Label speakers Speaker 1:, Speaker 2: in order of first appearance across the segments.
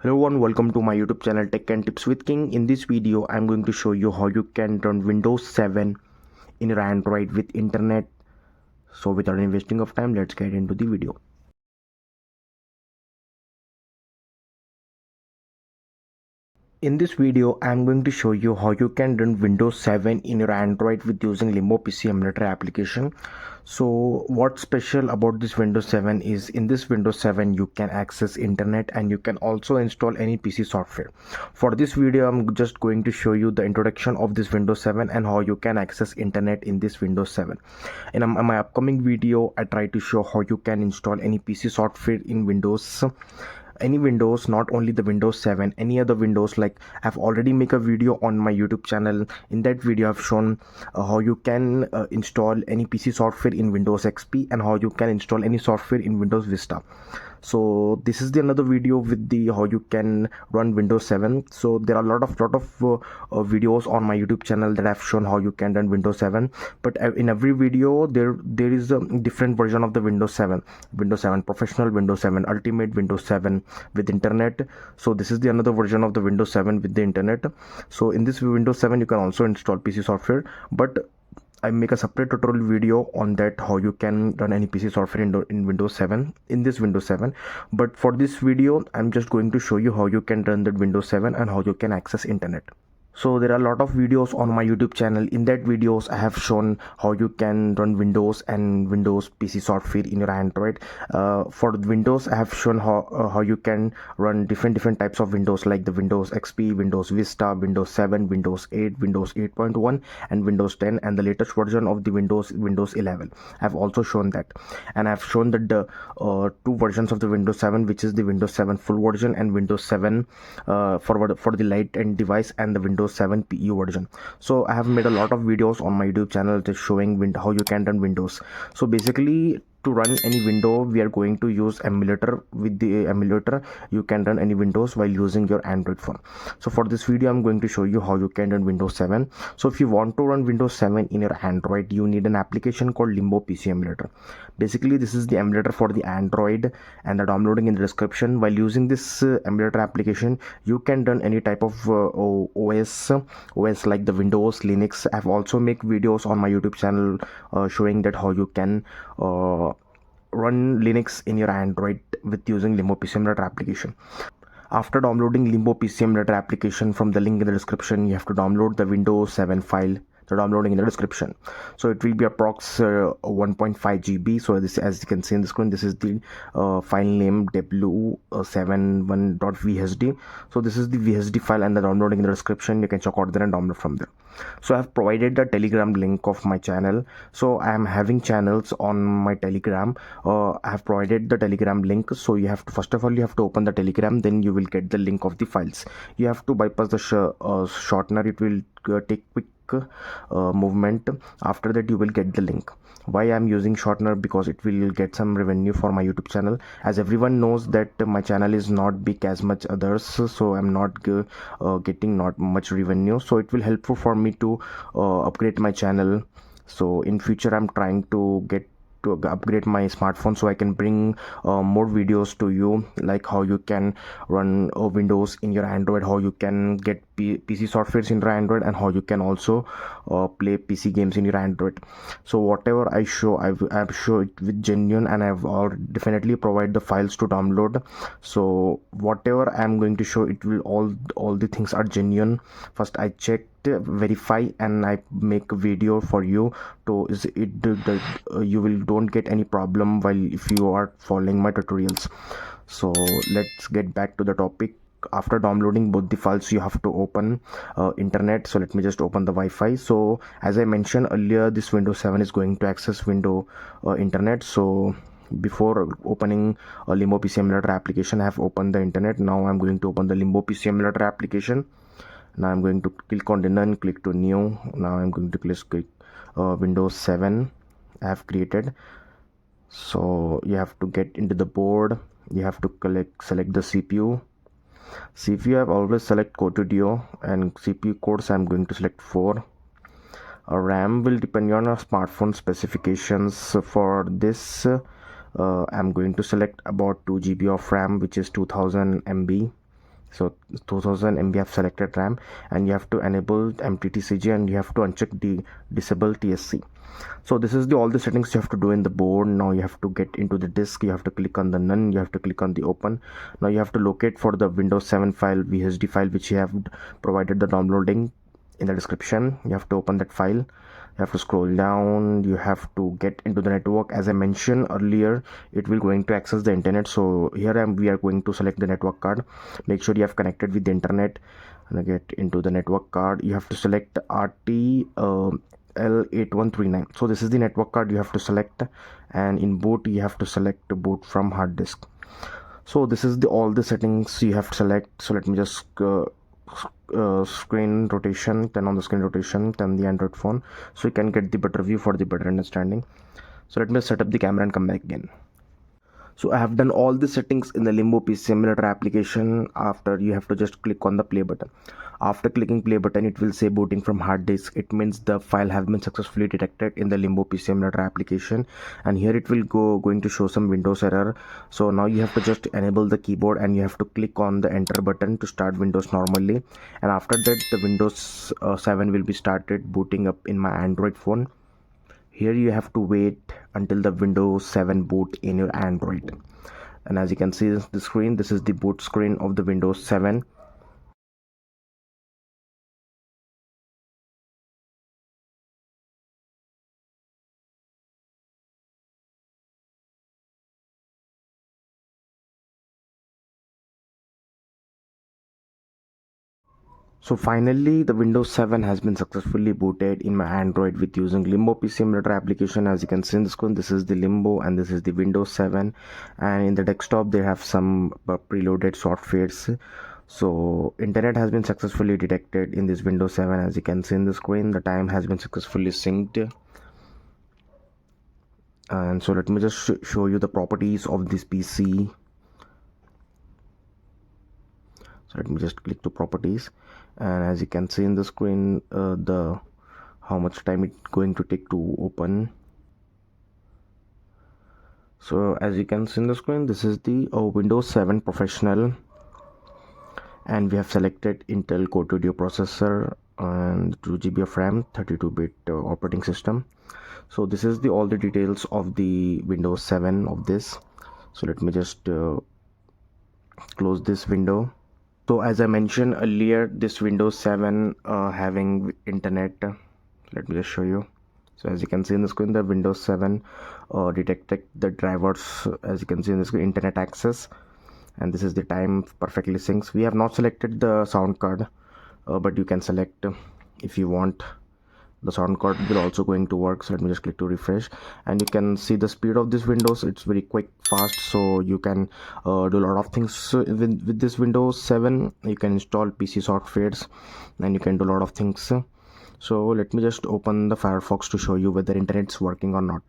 Speaker 1: Hello everyone, welcome to my YouTube channel Tech and Tips with King. In this video, I'm going to show you how you can run Windows 7 in your Android with internet. So without any wasting of time, let's get into the video. In this video, I'm going to show you how you can run Windows 7 in your Android with using Limbo PC Emulator application. So what's special about this Windows 7 is in this Windows 7 you can access internet and you can also install any PC software. For this video, I'm just going to show you the introduction of this Windows 7 and how you can access internet in this Windows 7. In my upcoming video, I try to show how you can install any PC software in any Windows, not only the Windows 7, any other Windows. Like I've already make a video on my YouTube channel. In that video I've shown how you can install any PC software in Windows XP and how you can install any software in Windows Vista. So this is the another video with the how you can run Windows 7. So there are a lot of videos on my YouTube channel that have shown how you can run Windows 7, but in every video there is a different version of the Windows 7. Windows 7 Professional, Windows 7 Ultimate, Windows 7 with internet. So this is the another version of the Windows 7 with the internet. So in this Windows 7 you can also install PC software, but I make a separate tutorial video on that how you can run any PC software in Windows 7 in this Windows 7. But for this video I'm just going to show you how you can run that Windows 7 and how you can access internet. So there are a lot of videos on my YouTube channel. In that videos I have shown how you can run Windows and Windows PC software in your Android. For Windows I have shown how you can run different types of Windows, like the Windows XP, Windows Vista, Windows 7, Windows 8, Windows 8.1 and Windows 10, and the latest version of the Windows 11. I've also shown that, and I've shown that the two versions of the Windows 7, which is the Windows 7 full version and Windows 7 for the light end device, and the Windows 7 PE version. So I have made a lot of videos on my YouTube channel just showing how you can run Windows. So basically, to run any window we are going to use emulator. With the emulator you can run any Windows while using your Android phone. So for this video I'm going to show you how you can run Windows 7. So if you want to run Windows 7 in your Android, you need an application called Limbo PC Emulator. Basically this is the emulator for the Android, and the downloading in the description. While using this emulator application you can run any type of OS like the Windows, Linux. I've also make videos on my YouTube channel showing that how you can run Linux in your Android with using Limbo PC Emulator application. After downloading Limbo PC Emulator application from the link in the description, you have to download the Windows 7 file. The downloading in the description. So it will be approx 1.5 GB. So this, as you can see in the screen, this is the file name w71.vsd. So this is the VSD file, and the downloading in the description. You can check out there and download from there. So I have provided the Telegram link of my channel. So I am having channels on my Telegram. I have provided the Telegram link. So you have to, first of all you have to open the Telegram, then you will get the link of the files. You have to bypass the shortener. It will take quick movement. After that you will get the link. Why I'm using shortener? Because it will get some revenue for my YouTube channel. As everyone knows that my channel is not big as much others, so I'm not getting not much revenue. So it will helpful for me to upgrade my channel. So in future I'm trying to upgrade my smartphone so I can bring more videos to you, like how you can run Windows in your Android, how you can get PC softwares in your Android, and how you can also play PC games in your Android. So whatever I show, I've shown it with genuine, and I've definitely provide the files to download. So whatever I'm going to show, it will all the things are genuine. First I check, verify, and I make a video for you to you will don't get any problem while if you are following my tutorials. So let's get back to the topic. After downloading both the files you have to open internet. So let me just open the Wi-Fi. So as I mentioned earlier, this Windows 7 is going to access internet. So before opening a Limbo PC Emulator application, I have opened the internet. Now I'm going to open the Limbo PC Emulator application. Now I'm going to click on the none, click to new. Now I'm going to click Windows 7 I have created. So you have to get into the board. You have to select the CPU. CPU I've always select Core Duo, and CPU cores I'm going to select 4. RAM will depend on our smartphone specifications. For this I'm going to select about 2 GB of RAM, which is 2000 MB. So 2000 MB have selected RAM, and you have to enable MTTCG, and you have to uncheck the disable TSC. So this is all the settings you have to do in the board. Now you have to get into the disk, you have to click on the none, you have to click on the open. Now you have to locate for the Windows 7 file, VHD file, which you have provided the downloading in the description. You have to open that file, you have to scroll down, you have to get into the network. As I mentioned earlier, it will going to access the internet. So here we are going to select the network card. Make sure you have connected with the internet, and get into the network card. You have to select RT L8139. So this is the network card you have to select, and in boot you have to select boot from hard disk. So this is all the settings you have to select. So let me just screen rotation, turn on the screen rotation, turn the Android phone, so you can get the better view for the better understanding. So let me set up the camera and come back again. So I have done all the settings in the Limbo PC Emulator application. After, you have to just click on the play button. After clicking play button, it will say booting from hard disk. It means the file have been successfully detected in the Limbo PC Emulator application, and here it will going to show some Windows error. So now you have to just enable the keyboard, and you have to click on the enter button to start Windows normally, and after that the Windows 7 will be started booting up in my Android phone. Here you have to wait until the Windows 7 boot in your Android, and as you can see the screen, this is the boot screen of the Windows 7. So finally the Windows 7 has been successfully booted in my Android with using Limbo PC Emulator application. As you can see in the screen, this is the Limbo and this is the Windows 7, and in the desktop they have some preloaded softwares. So internet has been successfully detected in this Windows 7. As you can see in the screen, the time has been successfully synced. And so let me just show you the properties of this PC. So let me just click to properties, and as you can see in the screen, the how much time it's going to take to open. So as you can see in the screen, this is the Windows 7 Professional, and we have selected Intel Core 2 Duo processor and 2 GB of RAM, 32-bit operating system. So this is all the details of the Windows 7 of this. So let me just close this window. So as I mentioned earlier, this Windows 7 having internet. Let me just show you. So as you can see in the screen, the Windows 7 detected the drivers, as you can see in the screen, internet access, and this is the time perfectly syncs. We have not selected the sound card, but you can select if you want. The sound card will also going to work. So let me just click to refresh, and you can see the speed of this Windows. It's very quick, fast, so you can do a lot of things. So with this Windows 7 you can install PC softwares, and you can do a lot of things. So let me just open the Firefox to show you whether internet's working or not.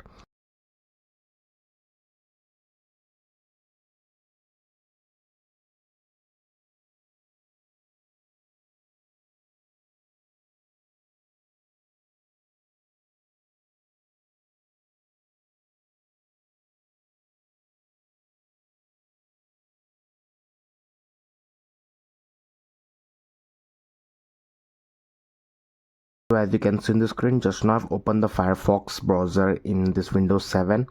Speaker 1: So as you can see in the screen, just now I've opened the Firefox browser in this Windows 7,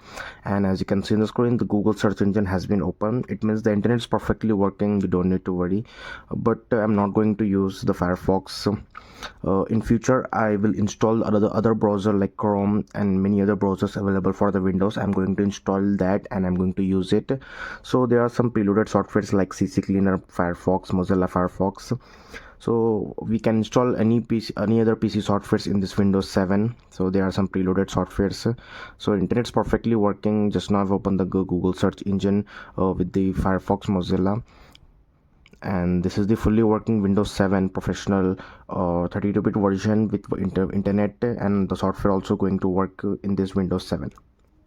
Speaker 1: and as you can see in the screen, the Google search engine has been opened. It means the internet is perfectly working, you don't need to worry. But I'm not going to use the Firefox. In future I will install other browser like Chrome and many other browsers available for the Windows. I'm going to install that and I'm going to use it. So there are some preloaded softwares like CC Cleaner, Firefox, Mozilla Firefox. So we can install any other PC softwares in this Windows 7. So there are some preloaded softwares. So internet's perfectly working. Just now I've opened the Google search engine with the Firefox, Mozilla, and this is the fully working Windows 7 Professional 32-bit version with internet, and the software also going to work in this Windows 7.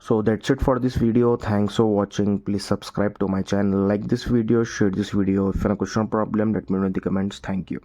Speaker 1: So that's it for this video. Thanks for watching. Please subscribe to my channel, like this video, share this video. If you have a question or problem, let me know in the comments. Thank you.